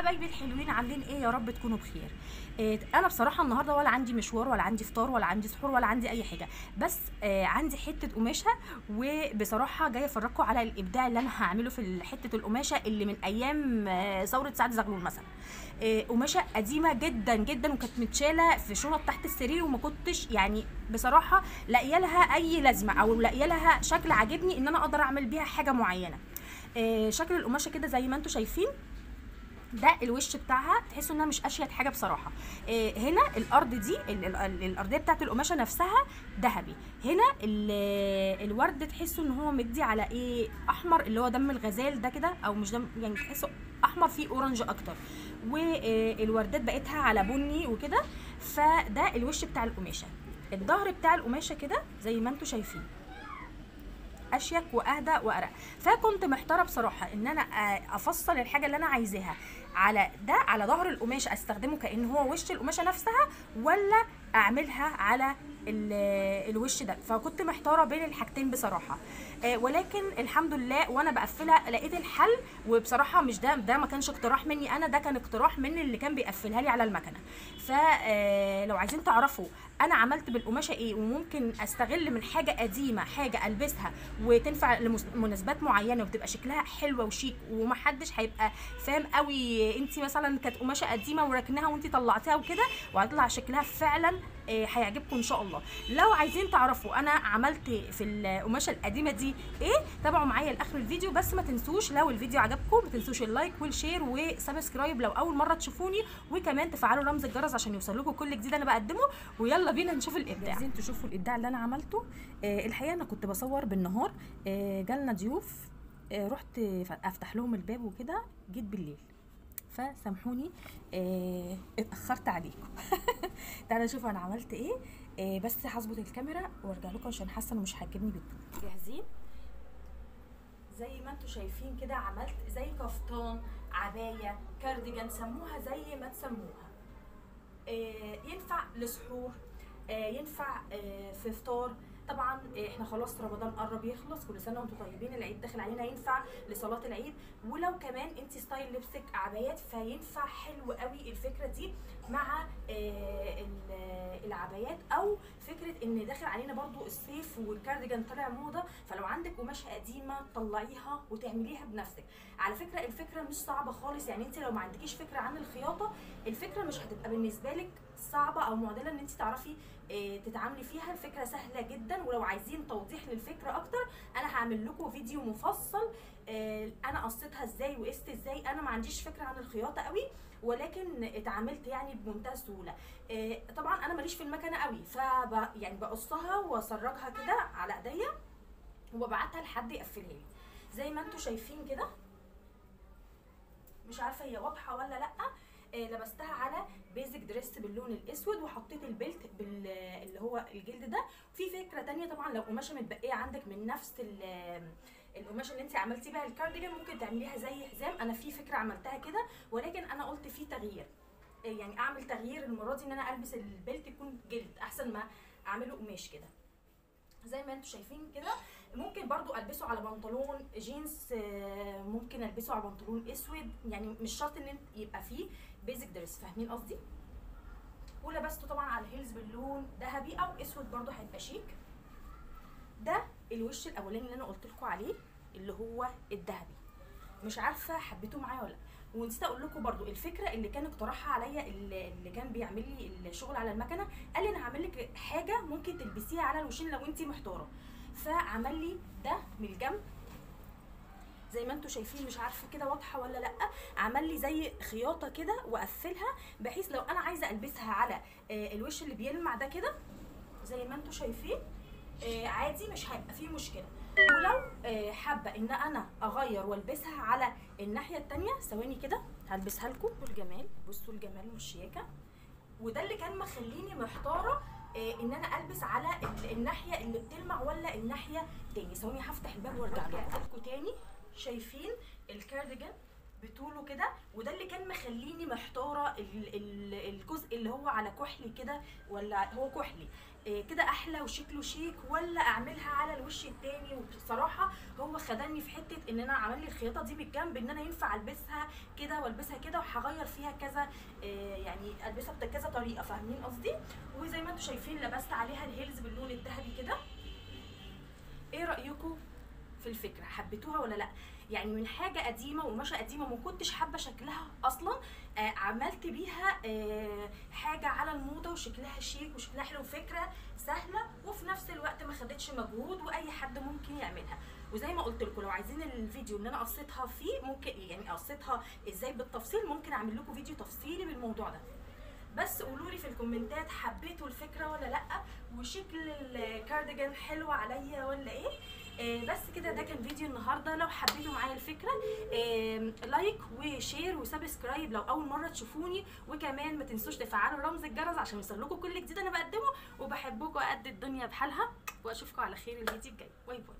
حبايبي الحلوين عاملين ايه؟ يا رب تكونوا بخير. انا بصراحه النهارده ولا عندي مشوار ولا عندي فطار ولا عندي سحور ولا عندي اي حاجه، بس عندي حته قماشه، وبصراحه جايه افرجكم على الابداع اللي انا هعمله في حته القماشه اللي من ايام ثوره سعد زغلول مثلا. قماشه قديمه جدا جدا، وكانت متشاله في شنط تحت السرير، وما كنتش يعني بصراحه لاقيه لها اي لازمه او لاقيه لها شكل عاجبني ان انا اقدر اعمل بيها حاجه معينه. شكل القماشه كده زي ما انتم شايفين، ده الوش بتاعها تحسوا انها مش اشيك حاجه بصراحه. هنا الارض دي الارضيه بتاعت القماشه نفسها ذهبي. هنا الورد تحسوا ان هو مدي على ايه، احمر، اللي هو دم الغزال ده كده، او مش دم يعني، تحسوا احمر فيه اورنج اكتر، والوردات بقتها على بني وكده. فده الوش بتاع القماشه. الظهر بتاع القماشه كده زي ما انتم شايفين اشيك واهدى وارق. فكنت محتاره بصراحه ان انا افصل الحاجه اللي انا عايزاها على ده، على ظهر القماشه استخدمه كأن هو وش القماشه نفسها، ولا اعملها على الوش ده. فكنت محتاره بين الحاجتين بصراحه. ولكن الحمد لله وانا بقفلها لقيت الحل. وبصراحه مش ده ما كانش اقتراح مني انا، ده كان اقتراح من اللي كان بيقفلها لي على المكنه. فلو عايزين تعرفوا انا عملت بالقماشه ايه، وممكن استغل من حاجه قديمه حاجه البسها وتنفع لمناسبات معينه وبتبقى شكلها حلوه وشيك، ومحدش هيبقى فاهم قوي انت مثلا كانت قماشه قديمه وركناها وانت طلعتيها وكده، وهيطلع شكلها فعلا هيعجبكم ان شاء الله. لو عايزين تعرفوا انا عملت في القماشه القديمه دي ايه، تابعوا معايا لاخر الفيديو. بس ما تنسوش لو الفيديو عجبكم ما تنسوش اللايك والشير وسبسكرايب لو اول مره تشوفوني، وكمان تفعلوا رمز الجرس عشان يوصل لكم كل جديد انا بقدمه. ويلا بينا نشوف الابداع. عايزين تشوفوا الابداع اللي انا عملته؟ الحقيقه انا كنت بصور بالنهار، جالنا ضيوف، رحت افتح لهم الباب وكده، جيت بالليل، فسامحوني اتاخرت عليكم. تعالوا نشوف انا عملت ايه. بس هظبط الكاميرا وارجع لكم عشان حاسه انه مش هيعجبني بالطول. جاهزين؟ زي ما انتم شايفين كده عملت زي كفتان، عبايه، كارديجان، سموها زي ما تسموها. ينفع لسحور، ينفع في فطار. طبعا احنا خلاص رمضان قرب يخلص، كل سنه وانتم طيبين، العيد داخل علينا، ينفع لصلاه العيد. ولو كمان انت ستايل لبسك عبايات فينفع حلو قوي الفكره دي مع العبايات، او فكره ان داخل علينا برضو الصيف والكارديجان طالع موضه، فلو عندك قماشه قديمه طلعيها وتعمليها بنفسك. على فكره الفكره مش صعبه خالص، يعني انت لو ما عندكيش فكره عن الخياطه الفكره مش هتبقى بالنسبه لك صعبه او معضله ان انت تعرفي تتعاملي فيها. الفكره سهله جدا، ولو عايزين توضيح للفكره اكتر انا هعمل لكم فيديو مفصل انا قصيتها ازاي وقست ازاي. انا ما عنديش فكره عن الخياطه قوي، ولكن اتعاملت يعني بمنتهى السهوله. طبعا انا ماليش في المكنه قوي، يعني بقصها واسرجها كده على ايديا وببعتها لحد يقفلها لي زي ما انتم شايفين كده. مش عارفه هي واضحه ولا لا. لبستها على بيزك دريس باللون الاسود، وحطيت البلت اللي هو الجلد ده. وفي فكره تانية طبعا، لو قماشه متبقيه عندك من نفس القماشه اللي انت عملتي بيها الكارديجان ممكن تعمليها زي حزام. انا في فكره عملتها كده، ولكن انا قلت في تغيير، يعني اعمل تغيير المره دي ان انا البس البلت يكون جلد احسن ما اعمله قماش كده زي ما انتم شايفين كده. ممكن برضو البسه على بنطلون جينز، ممكن البسه على بنطلون اسود، يعني مش شرط ان يبقى فيه بيزك دريس، فاهمين قصدي؟ ولبسته طبعا على الهيلز باللون ذهبي او اسود برضو هيبقى شيك. ده الوش الاولاني اللي انا قلت لكم عليه اللي هو الذهبي. مش عارفه حبيتوه معايا ولا لا. ونسيت اقول لكم برضو الفكره اللي كان اقترحها عليا اللي كان بيعمل لي الشغل على المكنه، قال لي انا هعمل لك حاجه ممكن تلبسيها على الوشين لو انت محتاره. فعمل لي ده من الجنب زي ما انتم شايفين، مش عارفه كده واضحه ولا لا. عمل لي زي خياطه كده وقفلها، بحيث لو انا عايزه البسها على الوش اللي بيلمع ده كده زي ما انتم شايفين عادي، مش هيبقى فيه مشكله. ولو حابه ان انا اغير والبسها على الناحيه التانية، ثواني كده هلبسها لكم. الجمال، بصوا الجمال والشياكه. وده اللي كان مخليني محتاره ان انا البس على الناحيه اللي بتلمع ولا الناحيه تاني. ثواني هفتح الباب وارجع لكم تاني. شايفين الكارديجان بطوله كده، وده اللي كان مخليني محتاره الجزء اللي هو على كحلي كده ولا هو كحلي. كده احلى وشكله شيك، ولا اعملها على الوش التاني. وبصراحه هو خدني في حته ان انا عمل لي الخياطه دي بالجنب، ان انا ينفع البسها كده والبسها كده، وهغير فيها كذا يعني البسها بكذا طريقه، فاهمين قصدي؟ وزي ما انتم شايفين لبست عليها الهيلز باللون الذهبي كده. ايه رايكم في الفكره؟ حبيتوها ولا لا؟ يعني من حاجه قديمه وقماشه قديمه ما كنتش حابه شكلها اصلا، عملت بيها حاجه على الموضه وشكلها شيك وشكلها حلو، فكره سهله وفي نفس الوقت ما خدتش مجهود واي حد ممكن يعملها. وزي ما قلت لكم لو عايزين الفيديو اللي انا قصيتها فيه ممكن، يعني قصيتها ازاي بالتفصيل، ممكن اعمل لكم فيديو تفصيلي بالموضوع ده. بس قولوا لي في الكومنتات حبيتوا الفكره ولا لا، وشكل الكارديجان حلو عليا ولا ايه. بس كده ده كان فيديو النهارده. لو حبيتوا معايا الفكره لايك وشير وسبسكرايب لو اول مره تشوفوني، وكمان ما تنسوش تفعلوا رمز الجرس عشان يوصلكوا كل جديد انا بقدمه. وبحبكم قد الدنيا بحالها، واشوفكم على خير الفيديو الجاي. باي باي.